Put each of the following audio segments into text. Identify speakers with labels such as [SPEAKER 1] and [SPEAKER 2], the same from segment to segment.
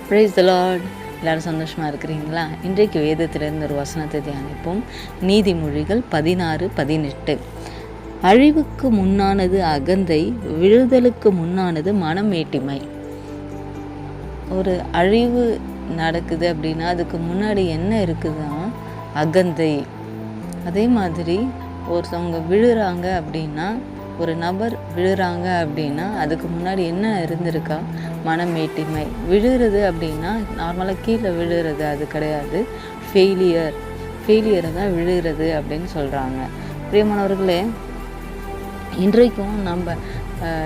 [SPEAKER 1] Praise the Lord. எல்லோரும் சந்தோஷமாக இருக்கிறீங்களா? இன்றைக்கு வேதத்திலிருந்து ஒரு வசனத்தை தியானிப்போம். நீதிமொழிகள் 16:18. அழிவுக்கு முன்னானது அகந்தை, விழுதலுக்கு முன்னானது மனமேட்டிமை. ஒரு அழிவு நடக்குது அப்படின்னா அதுக்கு முன்னாடி என்ன இருக்குதுன்னா அகந்தை. அதே மாதிரி ஒருத்தவங்க விழுறாங்க அப்படின்னா, ஒரு நபர் விழுறாங்க அப்படின்னா அதுக்கு முன்னாடி என்ன இருந்திருக்கா? மனமேட்டிமை. விழுறது அப்படின்னா நார்மலாக கீழே விழுறது அது கிடையாது, ஃபெயிலியரை தான் விழுகிறது அப்படின்னு சொல்கிறாங்க. பிரியமானவர்களே, இன்றைக்கும் நம்ம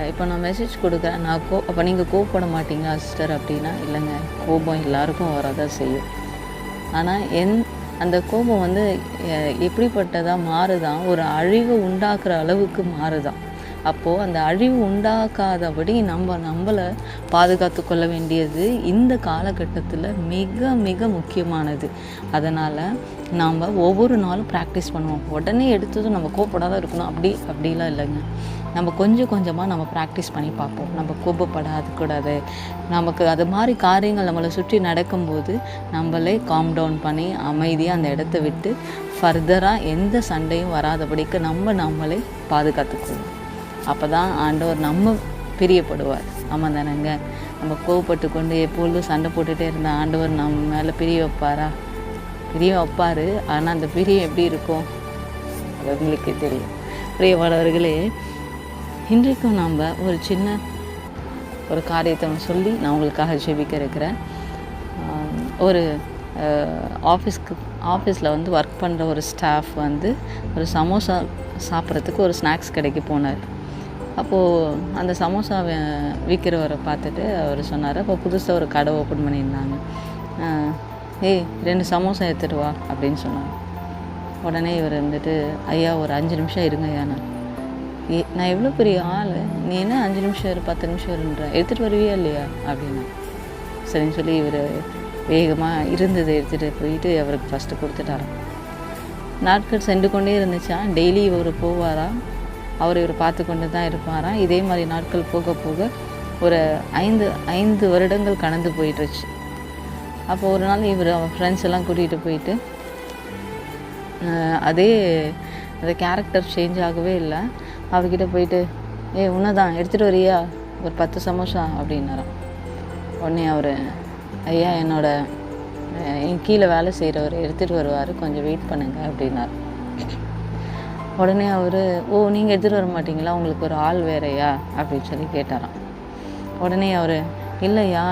[SPEAKER 1] இப்போ நான் மெசேஜ் கொடுக்குறேன், அப்போ நீங்கள் கோவப்பட மாட்டீங்களா சிஸ்டர் அப்படின்னா, இல்லைங்க, கோபம் எல்லாருக்கும் வரதான் செய்யும். ஆனால் அந்த கோபம் எப்படிப்பட்டதாக மாறுதான்? ஒரு அழிவு உண்டாக்குற அளவுக்கு மாறுதான். அப்போது அந்த அழிவு உண்டாக்காதபடி நம்மளை பாதுகாத்து கொள்ள வேண்டியது இந்த காலகட்டத்தில் மிக மிக முக்கியமானது. அதனால் நாம் ஒவ்வொரு நாளும் ப்ராக்டிஸ் பண்ணுவோம். உடனே எடுத்ததும் நம்ம கோபப்படாத இருக்கணும் அப்படிலாம் இல்லைங்க. நம்ம கொஞ்சம் கொஞ்சமாக நம்ம ப்ராக்டிஸ் பண்ணி பார்ப்போம். நம்ம கோபப்படாது. நமக்கு அது மாதிரி காரியங்கள் நம்மளை சுற்றி நடக்கும்போது நம்மளே காம் டவுன் பண்ணி அமைதியாக அந்த இடத்த விட்டு ஃபர்தராக எந்த சண்டையும் வராதபடிக்கு நம்மளே பாதுகாத்துக்குவோம். அப்போ தான் ஆண்டவர் நம்ம பிரியப்படுவார். ஆமாம் தானேங்க? நம்ம கோவப்பட்டு கொண்டு எப்பொழுதும் சண்டை போட்டுகிட்டே இருந்தால் ஆண்டவர் நம்ம மேலே பிரிய வைப்பார். ஆனால் அந்த பிரியம் எப்படி இருக்கும் அது உங்களுக்கே தெரியும். பிரியமானவர்களே, இன்றைக்கும் நாம் ஒரு சின்ன காரியத்தை சொல்லி நான் உங்களுக்காக ஜெபிக்க இருக்கிறேன். ஒரு ஆஃபீஸில் ஒர்க் பண்ணுற ஒரு ஸ்டாஃப் ஒரு சமோசா சாப்பிட்றதுக்கு ஒரு ஸ்நாக்ஸ் கடைக்கு போனார். அப்போது அந்த சமோசா விற்கிறவரை பார்த்துட்டு அவர் சொன்னார், அப்போ புதுசாக ஒரு கடை ஓப்பன் பண்ணியிருந்தாங்க. 2 சமோசா எடுத்துகிட்டு வா அப்படின்னு சொன்னாங்க. உடனே இவர் ஐயா ஒரு 5 நிமிஷம் இருங்க ஐயா, நான் எவ்வளோ பெரிய ஆள், நீ என்ன 5 நிமிஷம் 10 நிமிஷம் இருன்ற, எடுத்துகிட்டு வருவியா இல்லையா அப்படின்னா, சரின்னு சொல்லி இவர் வேகமாக இருந்ததை எடுத்துகிட்டு போயிட்டு அவருக்கு ஃபஸ்ட்டு கொடுத்துட்டாராம். நாட்கள் சென்று கொண்டே இருந்துச்சா. டெய்லி இவர் போவாராம், இவர் பார்த்து கொண்டு தான் இருப்பாராம். இதே மாதிரி நாட்கள் போக போக ஒரு 5 வருடங்கள் கடந்து போயிட்டுருச்சு. அப்போ ஒரு நாள் இவர் அவர் ஃப்ரெண்ட்ஸ் எல்லாம் கூட்டிகிட்டு போயிட்டு அந்த கேரக்டர் சேஞ்ச் ஆகவே இல்லை. அவர்கிட்ட போயிட்டு, உன்னதான் எடுத்துகிட்டு வரியா ஒரு 10 சமோசா அப்படின்னாராம். உடனே அவர், ஐயா என் கீழே வேலை செய்கிறவர் எடுத்துகிட்டு வருவார், கொஞ்சம் வெயிட் பண்ணுங்க அப்படின்னார். உடனே அவர், நீங்கள் எடுத்துகிட்டு வர மாட்டிங்களா, உங்களுக்கு ஒரு ஆள் வேறையா அப்படின்னு சொல்லி கேட்டாராம். உடனே அவர், இல்லையா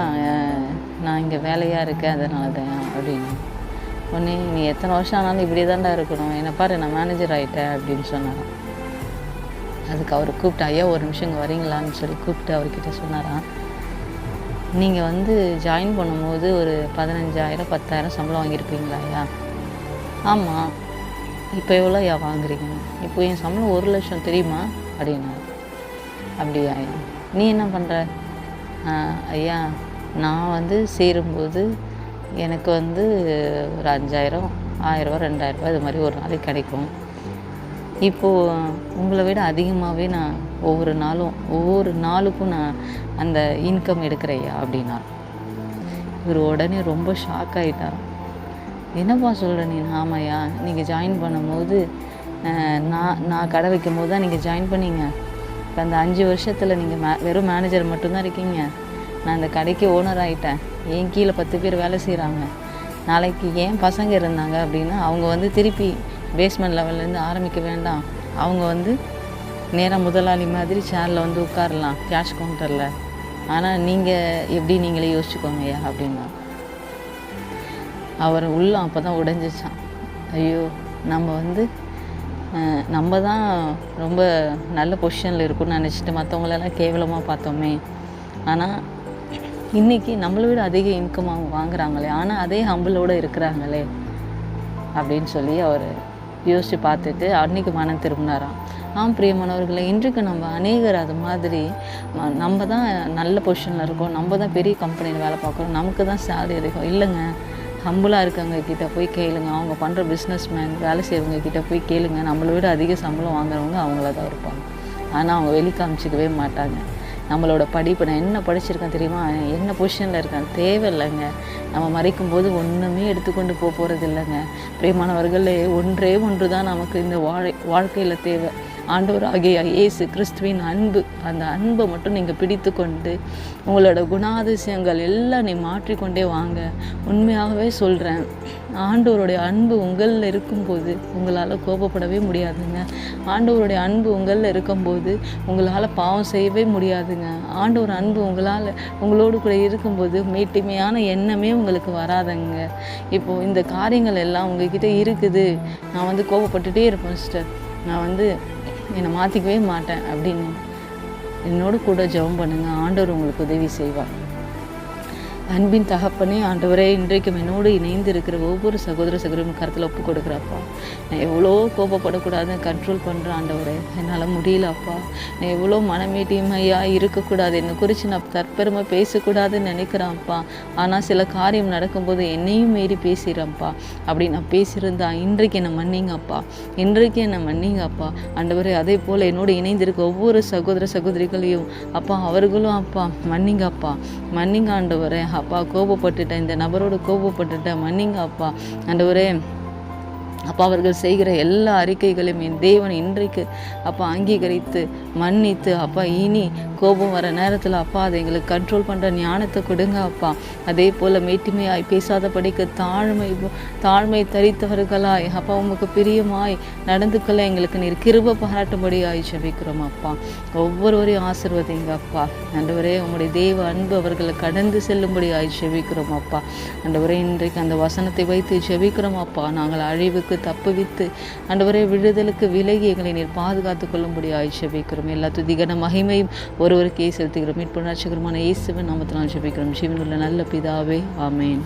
[SPEAKER 1] நான் இங்கே வேலையாக இருக்கேன் அதனால தான் அப்படின்னு. உடனே நீ எத்தனை வருஷம் ஆனாலும் இப்படியே தான்டா இருக்கணும், என்னை பாரு நான் மேனேஜர் ஆகிட்டேன் அப்படின்னு சொன்னாராம். அதுக்கு அவர் கூப்பிட்டு, ஐயா ஒரு நிமிஷம் இங்கே வரீங்களான்னு சொல்லி கூப்பிட்டு அவர்கிட்ட சொன்னாராம், நீங்கள் ஜாயின் பண்ணும்போது ஒரு 15,000 10,000 சம்பளம் வாங்கியிருப்பீங்களா ஐயா? ஆமாம். இப்போ எவ்வளோ ஐயா வாங்குறீங்க? இப்போ என் சம்பளம் 1 லட்சம் தெரியுமா அப்படின்னாரு. அப்படியா ஐயா, நீ என்ன பண்ணுற? ஐயா நான் சேரும்போது எனக்கு ஒரு 5,000 1,000 2,000 இது மாதிரி ஒரு நாளைக்கு கிடைக்கும். இப்போது உங்களை விட அதிகமாகவே நான் ஒவ்வொரு நாளுக்கும் நான் அந்த இன்கம் எடுக்கிறையா அப்படின்னா. இவர் உடனே ரொம்ப ஷாக் ஆகிட்டார். என்னப்பா சொல்கிற நீ? ஆமாய்யா, நீங்கள் ஜாயின் பண்ணும்போது நான் கடை வைக்கும் போது தான் நீங்கள் ஜாயின் பண்ணீங்க. இப்போ அந்த 5 வருஷத்தில் நீங்கள் வெறும் மேனேஜர் மட்டும்தான் இருக்கீங்க. நான் இந்த கடைக்கு ஓனர் ஆகிட்டேன். என் கீழே 10 பேர் வேலை செய்கிறாங்க. நாளைக்கு ஏன் பசங்க இருந்தாங்க அப்படின்னா அவங்க திருப்பி பேஸ்மெண்ட் லெவல்லேருந்து ஆரம்பிக்க வேண்டாம். அவங்க நேராக முதலாளி மாதிரி சேரில் உட்காரலாம் கேஷ் கவுண்டரில். ஆனால் நீங்கள் எப்படி நீங்களே யோசிச்சுக்கோங்கய்யா அப்படின்னா. அவர் உள்ளம் அப்போ தான் உடைஞ்சிச்சான். ஐயோ, நம்ம தான் ரொம்ப நல்ல பொசிஷனில் இருக்குன்னு நினச்சிட்டு மற்றவங்களெல்லாம் கேவலமாக பார்த்தோமே. ஆனால் இன்றைக்கி நம்மளை விட அதிக இன்கம் அவங்க வாங்குகிறாங்களே, ஆனால் அதே ஹம்பிளோடு இருக்கிறாங்களே அப்படின்னு சொல்லி அவர் யோசித்து பார்த்துட்டு அன்றைக்கி மனம் திரும்பினாராம். பிரியமானவர்களை, இன்றைக்கு நம்ம அநேகர் அது மாதிரி நம்ம தான் நல்ல பொசிஷனில் இருக்கோம், நம்ம தான் பெரிய கம்பெனியில் வேலை பார்க்குறோம், நமக்கு தான் சேலரி அதிகம். இல்லைங்க, ஹம்பிளாக இருக்கவங்க கிட்டே போய் கேளுங்க, அவங்க பண்ணுற பிஸ்னஸ்மேன் வேலை செய்கிறவங்க கிட்டே போய் கேளுங்க, நம்மளை விட அதிக சம்பளம் வாங்குறவங்க அவங்கள தான் இருப்பாங்க. ஆனால் அவங்க வெளி காமிச்சிக்கவே மாட்டாங்க. நம்மளோட படிப்பு, நான் என்ன படிச்சிருக்கேன் தெரியுமா, என்ன பொசிஷனில் இருக்கேன் தேவையில்லைங்க. நம்ம மறைக்கும் போது ஒன்றுமே எடுத்துக்கொண்டு போகிறது இல்லைங்க. பிரியமானவர்களே, ஒன்றே ஒன்று தான் நமக்கு இந்த வாழ்க்கையில் தேவை. ஆண்டவராகிய இயேசு கிறிஸ்துவின் அன்பு. அந்த அன்பை மட்டும் நீங்கள் பிடித்து கொண்டு உங்களோட குணாதிசயங்கள் எல்லாம் நீ மாற்றிக்கொண்டே வாங்க. உண்மையாகவே சொல்கிறேன், ஆண்டவருடைய அன்பு உங்களில் இருக்கும்போது உங்களால் கோபப்படவே முடியாதுங்க. ஆண்டவருடைய அன்பு உங்களில் இருக்கும்போது உங்களால் பாவம் செய்யவே முடியாதுங்க. ஆண்டவர் அன்பு உங்களோடு கூட இருக்கும்போது மேட்டிமையான எண்ணமே உங்களுக்கு வராதுங்க. இப்போது இந்த காரியங்கள் எல்லாம் உங்ககிட்ட இருக்குது, நான் கோபப்பட்டுட்டே இருப்பேன் சிஸ்டர், நான் என்னை மாற்றிக்கவே மாட்டேன் அப்படின்னு என்னோடு கூட ஜெபம் பண்ணுங்கள். ஆண்டவர் உங்களுக்கு உதவி செய்வார். அன்பின் தகப்பனே, ஆண்டவரே, இன்றைக்கும் என்னோடு இணைந்து இருக்கிற ஒவ்வொரு சகோதர சகோதரியும் கருத்தில் ஒப்பு கொடுக்குறப்பா. நான் எவ்வளோ கோபப்படக்கூடாதுன்னு கண்ட்ரோல் பண்ணுறேன் ஆண்டவரே, என்னால் முடியலப்பா. நான் எவ்வளோ மனமேட்டிமையாக இருக்கக்கூடாது, என்னை குறித்து நான் தற்பெருமை பேசக்கூடாதுன்னு நினைக்கிறேன்ப்பா. ஆனால் சில காரியம் நடக்கும்போது என்னையும் மீறி பேசுகிறேன்ப்பா. அப்படி நான் பேசியிருந்தா இன்றைக்கு என்னை மன்னிங்கப்பா, இன்றைக்கு என்னை மன்னிங்கப்பா ஆண்டவரே. அதே போல் என்னோடு இணைந்திருக்க ஒவ்வொரு சகோதர சகோதரிகளையும் அப்பா, அவர்களும் அப்பா மன்னிங்கப்பா, மன்னிங்க ஆண்டவரே. அப்பா, கோபப்பட்டுட்டேன், இந்த நபரோடு கோபப்பட்டுட்டேன், மன்னிங்க அப்பா ஆண்டவரே. அப்பா, அவர்கள் செய்கிற எல்லா அறிக்கைகளையும் என் தேவன் இன்றைக்கு அப்பா அங்கீகரித்து மன்னித்து அப்பா, இனி கோபம் வர நேரத்தில் அப்பா அதை எங்களுக்கு கண்ட்ரோல் பண்ணுற ஞானத்தை கொடுங்க அப்பா. அதே போல் மேட்டிமையாய் பேசாதபடிக்கு தாழ்மை தரித்தவர்களாய் அப்பா உமக்கு பிரியமாய் நடந்துக்கொள்ள எங்களுக்கு நீர் கிருபை பாராட்டும்படியாய் ஜெபிக்கிறோம் அப்பா. ஒவ்வொருவரையும் ஆசீர்வதிங்க அப்பா ஆண்டவரே. உங்களுடைய தேவ அன்பு அவர்களை கடந்து செல்லும்படியாய் ஜெபிக்கிறோம் அப்பா ஆண்டவரே. இன்றைக்கு அந்த வசனத்தை வைத்து ஜெபிக்கிறோம் அப்பா. நாங்கள் அழிவுக்கு தப்புவித்து ஆண்டவரே விடுதலுக்கு விலகி எங்களை நீர் பாதுகாத்து கொள்ளும்படியாய் ஜெபிக்கிறோம். எல்லா துதிகன மகிமையும் ஒருவருக்கே செலுத்துகிறோம். மீட்பு ரட்சகருமான இயேசுவின் நாமத்தினால் ஜெபிக்கிறோம். ஜீவனுள்ள நல்ல பிதாவே, ஆமென்.